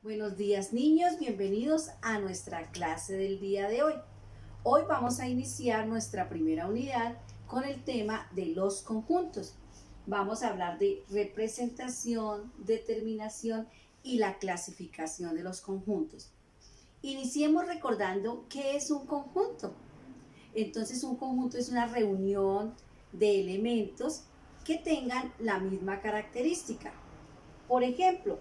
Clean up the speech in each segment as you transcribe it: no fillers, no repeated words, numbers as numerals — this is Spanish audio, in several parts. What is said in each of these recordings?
Buenos días niños, bienvenidos a nuestra clase del día de hoy. Hoy vamos a iniciar nuestra primera unidad con el tema de los conjuntos. Vamos a hablar de representación, determinación y la clasificación de los conjuntos. Iniciemos recordando qué es un conjunto. Entonces un conjunto es una reunión de elementos que tengan la misma característica. Por ejemplo,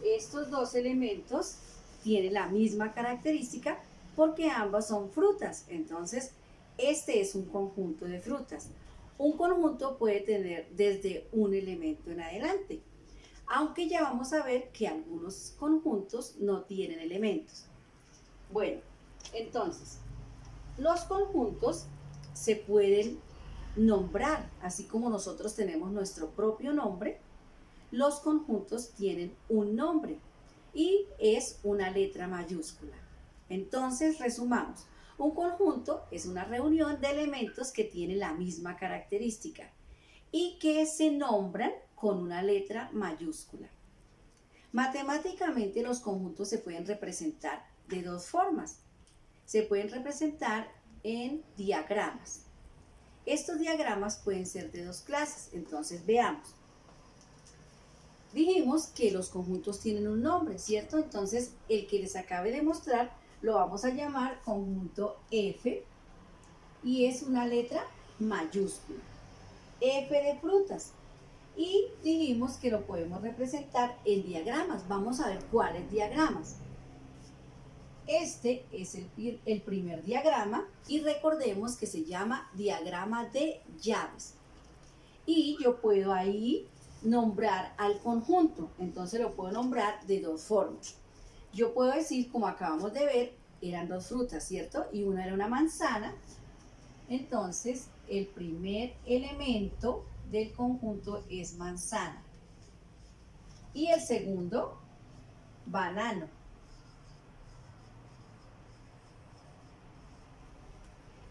estos dos elementos tienen la misma característica porque ambas son frutas. Entonces, este es un conjunto de frutas. Un conjunto puede tener desde un elemento en adelante, aunque ya vamos a ver que algunos conjuntos no tienen elementos. Bueno, entonces, los conjuntos se pueden nombrar, así como nosotros tenemos nuestro propio nombre. Los conjuntos tienen un nombre y es una letra mayúscula. Entonces, resumamos. Un conjunto es una reunión de elementos que tienen la misma característica y que se nombran con una letra mayúscula. Matemáticamente los conjuntos se pueden representar de dos formas. Se pueden representar en diagramas. Estos diagramas pueden ser de dos clases, entonces veamos. Dijimos que los conjuntos tienen un nombre, ¿cierto? Entonces, el que les acabe de mostrar lo vamos a llamar conjunto F y es una letra mayúscula. F de frutas. Y dijimos que lo podemos representar en diagramas. Vamos a ver cuáles diagramas. Este es el primer diagrama y recordemos que se llama diagrama de llaves. Y yo puedo ahí nombrar al conjunto, entonces lo puedo nombrar de dos formas. Yo puedo decir, como acabamos de ver, eran dos frutas, ¿cierto? Y una era una manzana. Entonces, el primer elemento del conjunto es manzana. Y el segundo, banano.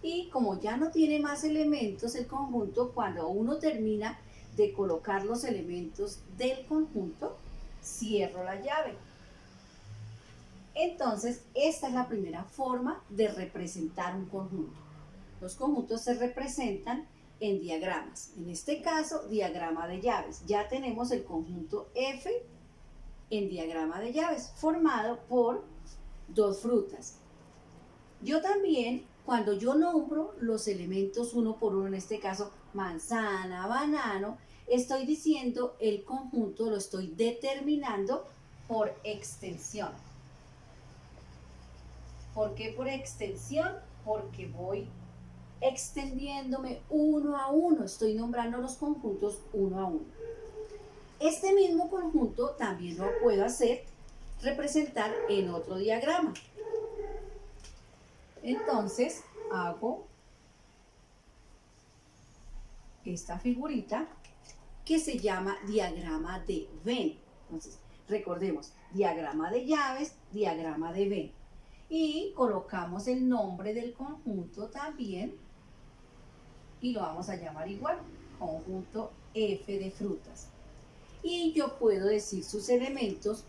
Y como ya no tiene más elementos el conjunto, cuando uno termina de colocar los elementos del conjunto, cierro la llave. Entonces, esta es la primera forma de representar un conjunto. Los conjuntos se representan en diagramas. En este caso, diagrama de llaves. Ya tenemos el conjunto F en diagrama de llaves, formado por dos frutas. Yo también, cuando yo nombro los elementos uno por uno, en este caso manzana, banano, estoy diciendo el conjunto, lo estoy determinando por extensión. ¿Por qué por extensión? Porque voy extendiéndome uno a uno, estoy nombrando los conjuntos uno a uno. Este mismo conjunto también lo puedo hacer representar en otro diagrama. Entonces hago esta figurita que se llama diagrama de Venn. Entonces, recordemos, diagrama de llaves, diagrama de Venn. Y colocamos el nombre del conjunto también y lo vamos a llamar igual, conjunto F de frutas. Y yo puedo decir sus elementos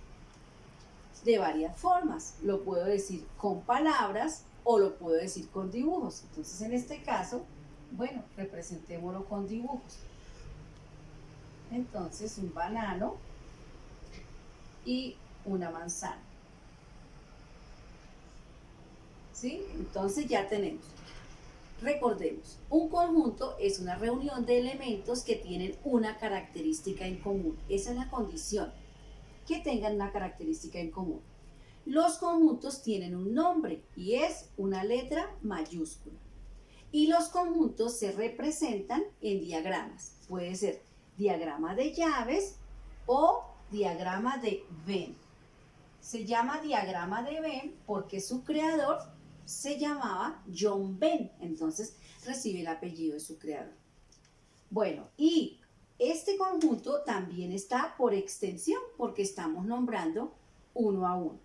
de varias formas. Lo puedo decir con palabras o lo puedo decir con dibujos. Entonces, en este caso, bueno, representémoslo con dibujos. Entonces, un banano y una manzana. ¿Sí? Entonces ya tenemos. Recordemos, un conjunto es una reunión de elementos que tienen una característica en común. Esa es la condición, que tengan una característica en común. Los conjuntos tienen un nombre y es una letra mayúscula. Y los conjuntos se representan en diagramas. Puede ser diagrama de llaves o diagrama de Venn. Se llama diagrama de Venn porque su creador se llamaba John Venn, entonces recibe el apellido de su creador. Bueno, y este conjunto también está por extensión porque estamos nombrando uno a uno.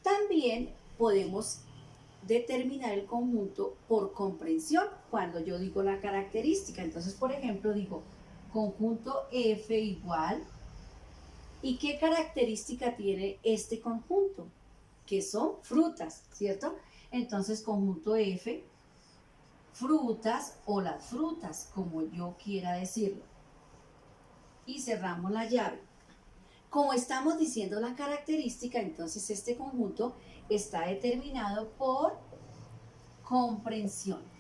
También podemos determinar el conjunto por comprensión cuando yo digo la característica. Entonces, por ejemplo, digo conjunto F igual ¿Y qué característica tiene este conjunto? Que son frutas, ¿cierto? Entonces, conjunto F, frutas o las frutas, como yo quiera decirlo. Y cerramos la llave. Como estamos diciendo la característica, entonces este conjunto está determinado por comprensión.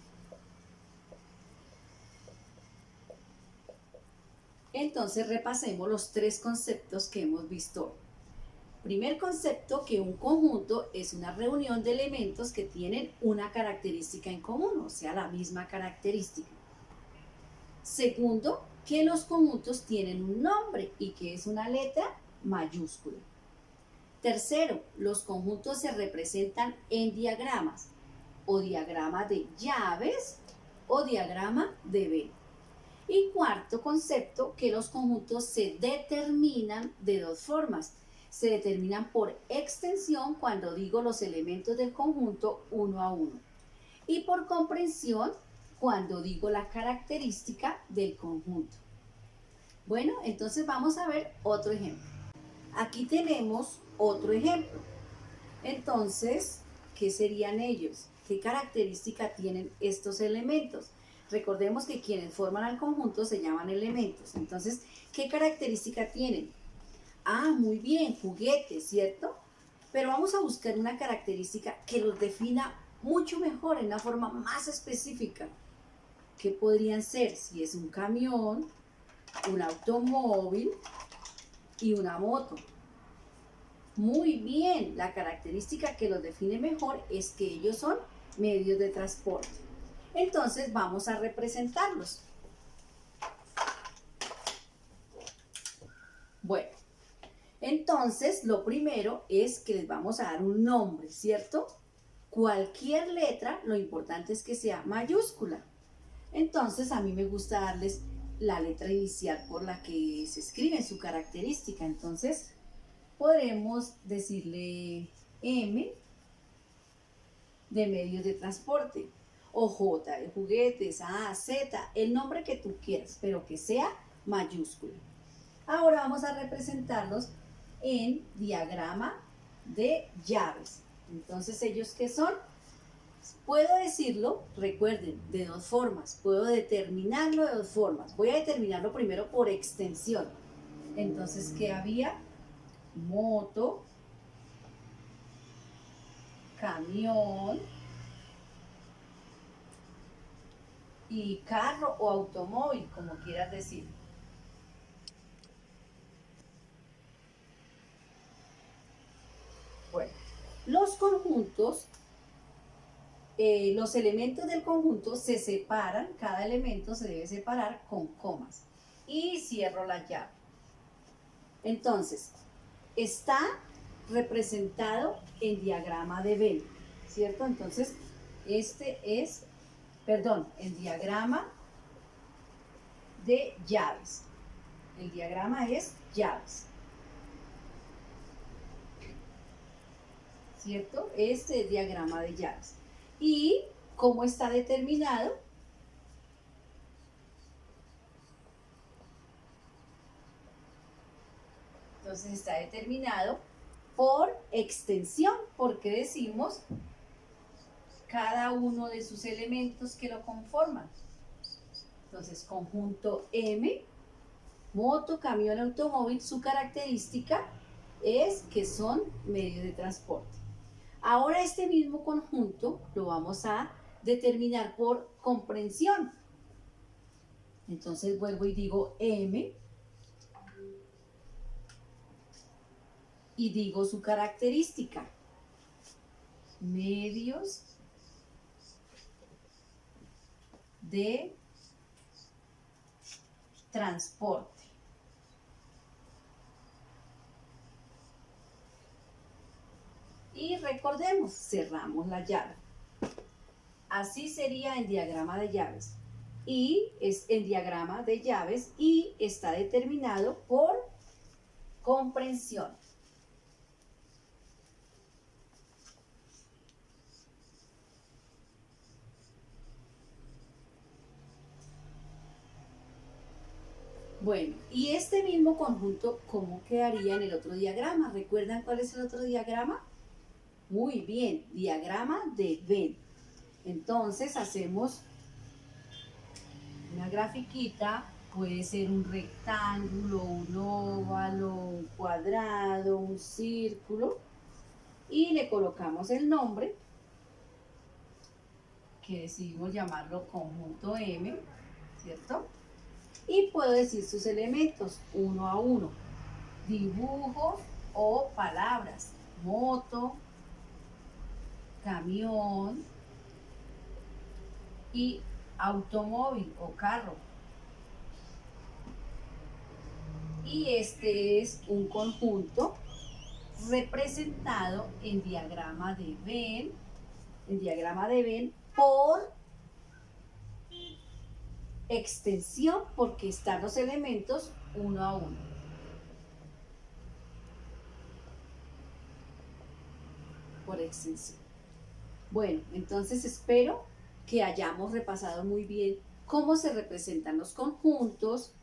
Entonces repasemos los tres conceptos que hemos visto hoy. Primer concepto, que un conjunto es una reunión de elementos que tienen una característica en común, o sea, la misma característica. Segundo, que los conjuntos tienen un nombre y que es una letra mayúscula. Tercero, los conjuntos se representan en diagramas, o diagrama de llaves o diagrama de Venn. Y cuarto concepto, que los conjuntos se determinan de dos formas. Se determinan por extensión cuando digo los elementos del conjunto uno a uno. Y por comprensión cuando digo la característica del conjunto. Bueno, entonces vamos a ver otro ejemplo. Aquí tenemos otro ejemplo. Entonces, ¿qué serían ellos? ¿Qué característica tienen estos elementos? Recordemos que quienes forman al conjunto se llaman elementos. Entonces, ¿qué característica tienen? Ah, muy bien, juguetes, ¿cierto? Pero vamos a buscar una característica que los defina mucho mejor, en una forma más específica. ¿Qué podrían ser? Si es un camión, un automóvil y una moto. Muy bien, la característica que los define mejor es que ellos son medios de transporte. Entonces vamos a representarlos. Bueno, entonces lo primero es que les vamos a dar un nombre, ¿cierto? Cualquier letra, lo importante es que sea mayúscula. Entonces a mí me gusta darles la letra inicial por la que se escribe su característica. Entonces podremos decirle M de medios de transporte, o J de juguetes, A, Z, el nombre que tú quieras, pero que sea mayúscula. Ahora vamos a representarlos en diagrama de llaves. Entonces, ¿ellos qué son? Puedo decirlo, recuerden, de dos formas. Puedo determinarlo de dos formas. Voy a determinarlo primero por extensión. Entonces, ¿qué había? Moto, camión y carro o automóvil, como quieras decir. Bueno, los conjuntos, los elementos del conjunto se separan, cada elemento se debe separar con comas. Y cierro la llave. Entonces, está representado en diagrama de Venn, ¿cierto? Entonces, en diagrama de llaves. El diagrama es llaves, ¿cierto? Este es diagrama de llaves. ¿Y cómo está determinado? Entonces está determinado por extensión, porque decimos cada uno de sus elementos que lo conforman. Entonces, conjunto M, moto, camión, automóvil, su característica es que son medios de transporte. Ahora este mismo conjunto lo vamos a determinar por comprensión. Entonces vuelvo y digo M y digo su característica. Medios de transporte. Y recordemos, cerramos la llave. Así sería en diagrama de llaves. Y es en diagrama de llaves y está determinado por comprensión. Bueno, y este mismo conjunto, ¿cómo quedaría en el otro diagrama? ¿Recuerdan cuál es el otro diagrama? Muy bien, diagrama de Venn. Entonces hacemos una grafiquita, puede ser un rectángulo, un óvalo, un cuadrado, un círculo, y le colocamos el nombre, que decidimos llamarlo conjunto M, ¿cierto? Y puedo decir sus elementos uno a uno, dibujos o palabras, moto, camión y automóvil o carro. Y este es un conjunto representado en diagrama de Venn, por extensión, porque están los elementos uno a uno. Por extensión. Bueno, entonces espero que hayamos repasado muy bien cómo se representan los conjuntos,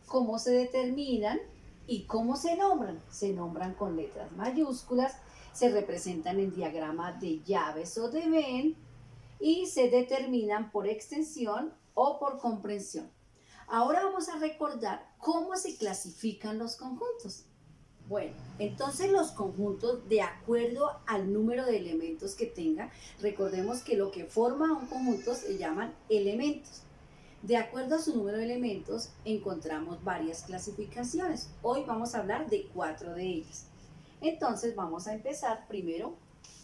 cómo se determinan y cómo se nombran. Se nombran con letras mayúsculas, se representan en diagrama de llaves o de Venn y se determinan por extensión o por comprensión. Ahora vamos a recordar cómo se clasifican los conjuntos. Bueno, entonces los conjuntos, de acuerdo al número de elementos que tenga, recordemos que lo que forma un conjunto se llaman elementos. De acuerdo a su número de elementos, encontramos varias clasificaciones. Hoy vamos a hablar de 4 de ellas. Entonces vamos a empezar primero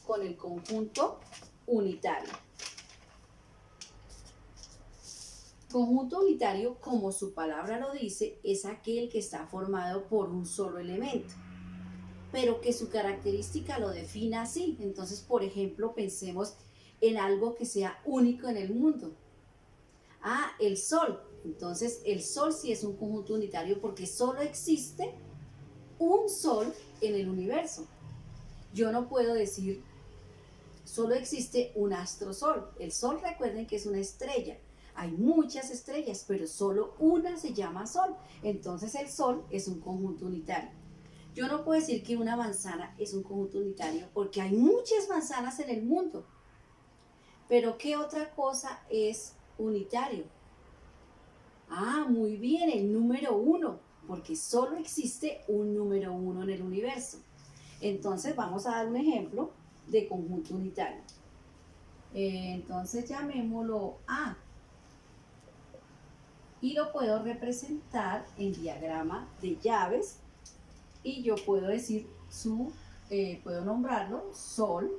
con el conjunto unitario. Conjunto unitario, como su palabra lo dice, es aquel que está formado por un solo elemento, pero que su característica lo define así. Entonces, por ejemplo, pensemos en algo que sea único en el mundo. Ah, el Sol. Entonces, el Sol sí es un conjunto unitario porque solo existe un Sol en el universo. Yo no puedo decir, solo existe un astrosol. El Sol, recuerden que es una estrella. Hay muchas estrellas, pero solo una se llama Sol. Entonces, el Sol es un conjunto unitario. Yo no puedo decir que una manzana es un conjunto unitario porque hay muchas manzanas en el mundo. Pero ¿qué otra cosa es unitario? Ah, muy bien, el número 1, porque solo existe un número 1 en el universo. Entonces vamos a dar un ejemplo de conjunto unitario. Entonces llamémoslo A. Y lo puedo representar en diagrama de llaves. Y yo puedo decir puedo nombrarlo Sol,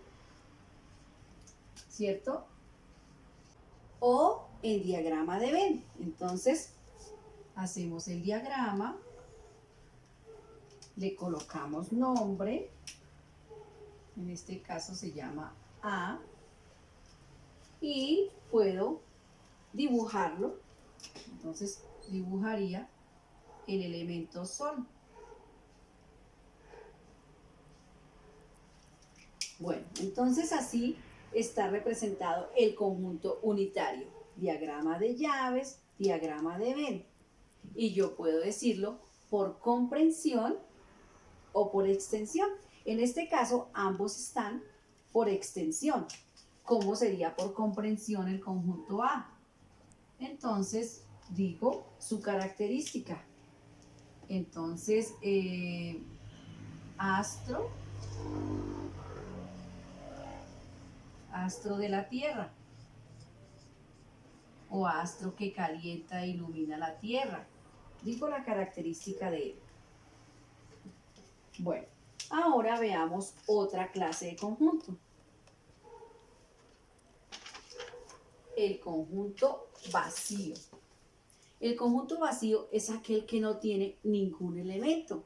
¿cierto? O en diagrama de Venn. Entonces, hacemos el diagrama, le colocamos nombre, en este caso se llama A, y puedo dibujarlo. Entonces, dibujaría el elemento Sol. Bueno, entonces así está representado el conjunto unitario. Diagrama de llaves, diagrama de Venn. Y yo puedo decirlo por comprensión o por extensión. En este caso, ambos están por extensión. ¿Cómo sería por comprensión el conjunto A? Entonces, digo su característica. Entonces, astro de la Tierra, o astro que calienta e ilumina la Tierra. Digo la característica de él. Bueno, ahora veamos otra clase de conjunto. El conjunto vacío. El conjunto vacío es aquel que no tiene ningún elemento,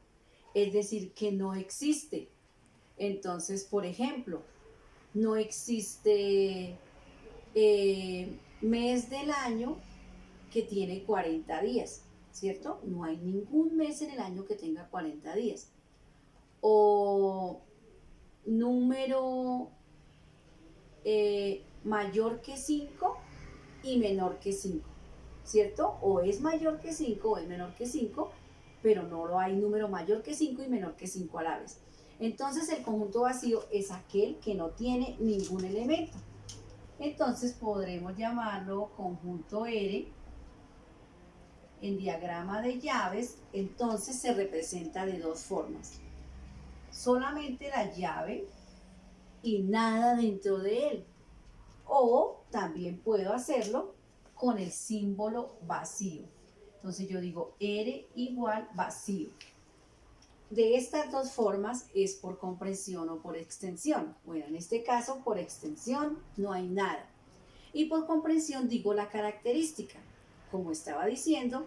es decir, que no existe. Entonces, por ejemplo, no existe mes del año que tiene 40 días, ¿cierto? No hay ningún mes en el año que tenga 40 días. O número mayor que 5 y menor que 5. ¿cierto? O es mayor que 5 o es menor que 5, pero no lo hay número mayor que 5 y menor que 5 a la vez. Entonces el conjunto vacío es aquel que no tiene ningún elemento. Entonces podremos llamarlo conjunto R. En diagrama de llaves, entonces se representa de dos formas. Solamente la llave y nada dentro de él. O también puedo hacerlo con el símbolo vacío. Entonces yo digo R igual vacío. De estas dos formas es por comprensión o por extensión. Bueno, en este caso por extensión no hay nada. Y por comprensión digo la característica. Como estaba diciendo,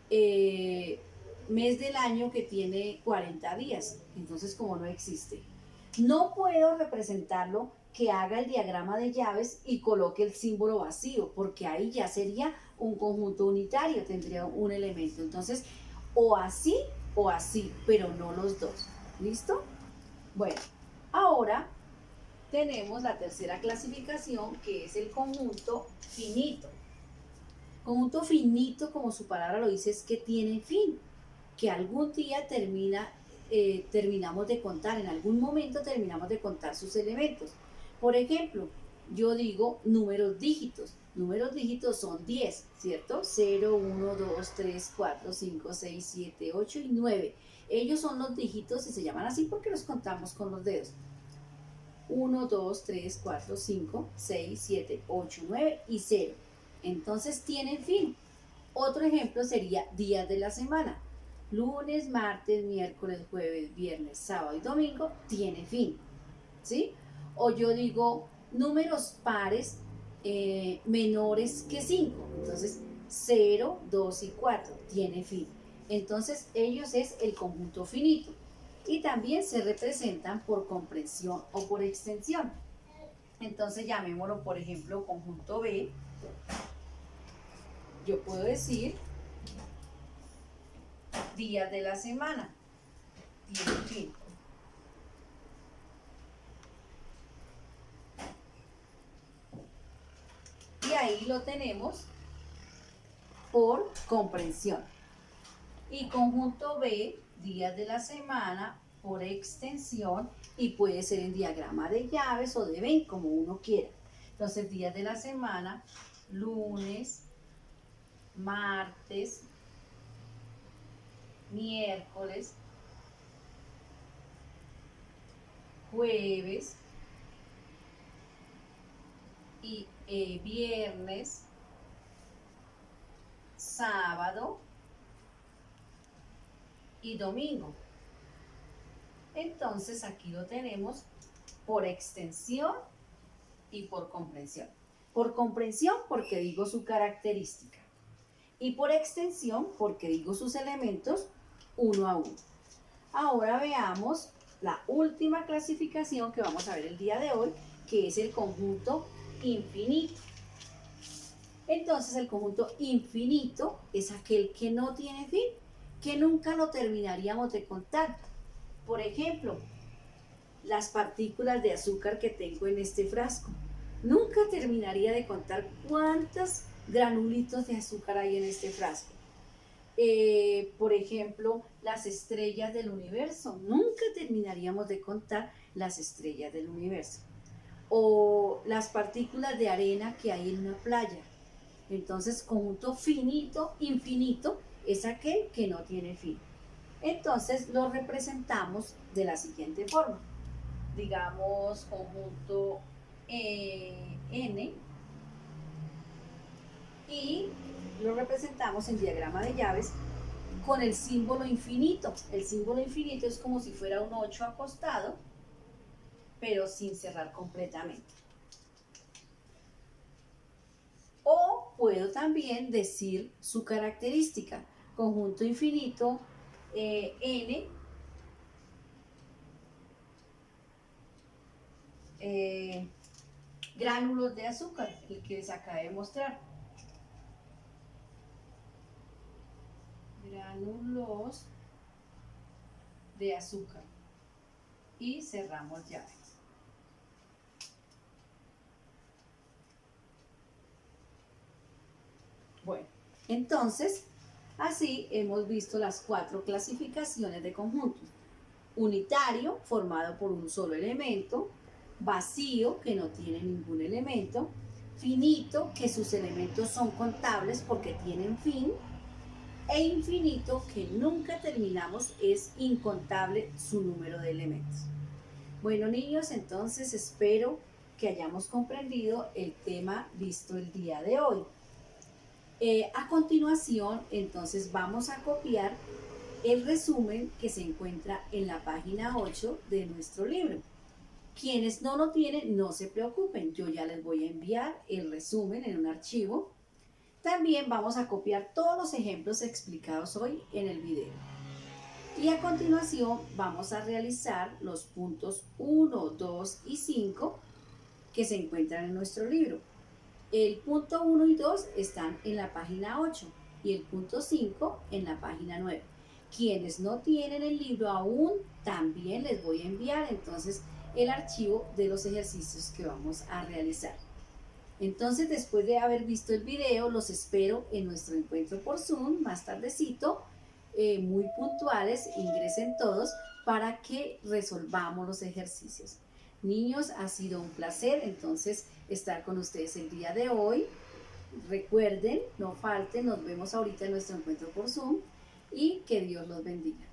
mes del año que tiene 40 días. Entonces, como no existe. No puedo representarlo que haga el diagrama de llaves y coloque el símbolo vacío, porque ahí ya sería un conjunto unitario, tendría un elemento. Entonces, o así, pero no los dos. ¿Listo? Bueno, ahora tenemos la tercera clasificación, que es el conjunto finito. Conjunto finito, como su palabra lo dice, es que tiene fin, que algún día terminamos de contar, en algún momento terminamos de contar sus elementos. Por ejemplo, yo digo números dígitos. Números dígitos son 10, ¿cierto? 0, 1, 2, 3, 4, 5, 6, 7, 8 y 9. Ellos son los dígitos y se llaman así porque los contamos con los dedos. 1, 2, 3, 4, 5, 6, 7, 8, 9 y 0. Entonces tienen fin. Otro ejemplo sería días de la semana. Lunes, martes, miércoles, jueves, viernes, sábado y domingo tiene fin. ¿Sí? O yo digo números pares menores que 5. Entonces 0, 2 y 4 tiene fin. Entonces ellos es el conjunto finito. Y también se representan por comprensión o por extensión. Entonces llamémoslo, por ejemplo, conjunto B. Yo puedo decir días de la semana. Tiene fin. Y ahí lo tenemos por comprensión. Y conjunto B, días de la semana, por extensión, y puede ser en diagrama de llaves o de Venn, como uno quiera. Entonces, días de la semana, lunes, martes, miércoles, jueves y viernes, sábado y domingo. Entonces aquí lo tenemos por extensión y por comprensión. Por comprensión porque digo su característica y por extensión porque digo sus elementos uno a uno. Ahora veamos la última clasificación que vamos a ver el día de hoy, que es el conjunto infinito. Entonces el conjunto infinito es aquel que no tiene fin, que nunca lo terminaríamos de contar. Por ejemplo, las partículas de azúcar que tengo en este frasco. Nunca terminaría de contar cuántos granulitos de azúcar hay en este frasco. Por ejemplo, las estrellas del universo. Nunca terminaríamos de contar las estrellas del universo. O las partículas de arena que hay en una playa. Entonces, conjunto finito, infinito, es aquel que no tiene fin. Entonces, lo representamos de la siguiente forma. Digamos, conjunto N, y lo representamos en diagrama de llaves con el símbolo infinito. El símbolo infinito es como si fuera un 8 acostado, pero sin cerrar completamente. O puedo también decir su característica. Conjunto infinito N, gránulos de azúcar, el que les acabé de mostrar. Gránulos de azúcar. Y cerramos llave. Bueno, Entonces, así hemos visto las 4 clasificaciones de conjuntos. Unitario, formado por un solo elemento. Vacío, que no tiene ningún elemento. Finito, que sus elementos son contables porque tienen fin. E infinito, que nunca terminamos, es incontable su número de elementos. Bueno, niños, entonces espero que hayamos comprendido el tema visto el día de hoy. A continuación, entonces vamos a copiar el resumen que se encuentra en la página 8 de nuestro libro. Quienes no lo tienen, no se preocupen, yo ya les voy a enviar el resumen en un archivo. También vamos a copiar todos los ejemplos explicados hoy en el video. Y a continuación vamos a realizar los puntos 1, 2 y 5 que se encuentran en nuestro libro. El punto 1 y 2 están en la página 8 y el punto 5 en la página 9. Quienes no tienen el libro aún, también les voy a enviar entonces el archivo de los ejercicios que vamos a realizar. Entonces, después de haber visto el video, los espero en nuestro encuentro por Zoom más tardecito, muy puntuales, ingresen todos para que resolvamos los ejercicios. Niños, ha sido un placer entonces estar con ustedes el día de hoy. Recuerden, no falten, nos vemos ahorita en nuestro encuentro por Zoom y que Dios los bendiga.